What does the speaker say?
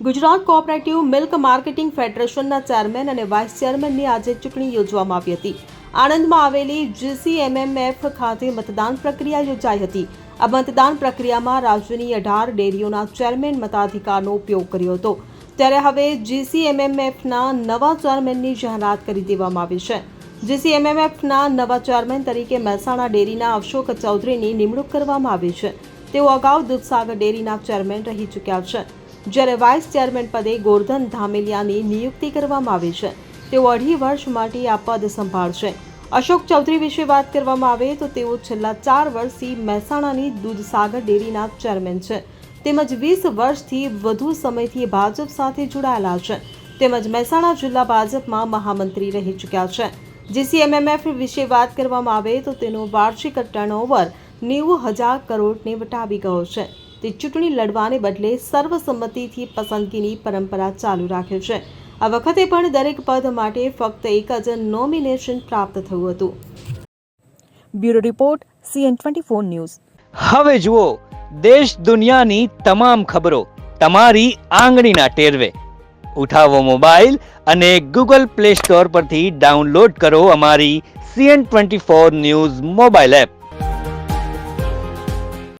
Gujarat cooperative milk marketing ફેડરેશનના chairman અને vice ચેરમેનની આજે ચૂંટણી યોજવામાં આવી હતી. આણંદમાં આવેલી GCMMF ખાતે મતદાન પ્રક્રિયા યોજાઈ હતી. આ મતદાન પ્રક્રિયામાં રાજ્યની 18 ડેરીઓના ચેરમેન મતાધિકારનો ઉપયોગ કર્યો હતો. ત્યારે હવે GCMMFના નવા ચેરમેનની જાહેરાત કરી દેવામાં આવી છે. GCMMFના નવા ચેરમેન તરીકે મહેસાણા ડેરીના અશોક ચૌધરીની નિમણૂક કરવામાં આવી છે. તેઓ અગાઉ દૂધસાગર ડેરીના ચેરમેન રહી ચૂક્યા છે. જ્યારે વાઇસ ચેરમેન પદે ગોરધન ધામેલિયાની નિયુક્તિ કરવામાં આવી છે. તેઓ 2.5 વર્ષ માટે આ પદ સંભાળશે. અશોક ચૌધરી વિશે વાત કરવામાં આવે તો તેઓ છેલ્લા 4 વર્ષથી મહેસાણાની દૂધસાગર ડેરીના ચેરમેન છે. તેમજ 20 વર્ષથી વધુ સમયથી ભાજપ સાથે જોડાયેલા છે. તેમજ મહેસાણા જિલ્લા ભાજપમાં મહામંત્રી રહી ચૂક્યા છે. GCMMF વિશે વાત કરવામાં આવે તો તેનો વાર્ષિક ટર્નઓવર 90,000 કરોડને વટાવી ગયો છે. તે ચૂંટણી લડવાને બદલે સર્વસંમતિથી પસંદગીની પરંપરા ચાલુ રાખે છે. આ વખતે પણ દરેક પદ માટે ફક્ત એક જ નોમિનેશન પ્રાપ્ત થયું હતું. Bureau report CN24 news. હવે જુઓ દેશ દુનિયાની તમામ ખબરો તમારી આંગળીના ટેરવે. ઉઠાવો મોબાઈલ અને Google Play Store પરથી ડાઉનલોડ કરો અમારી CN24 ન્યૂઝ મોબાઈલ એપ.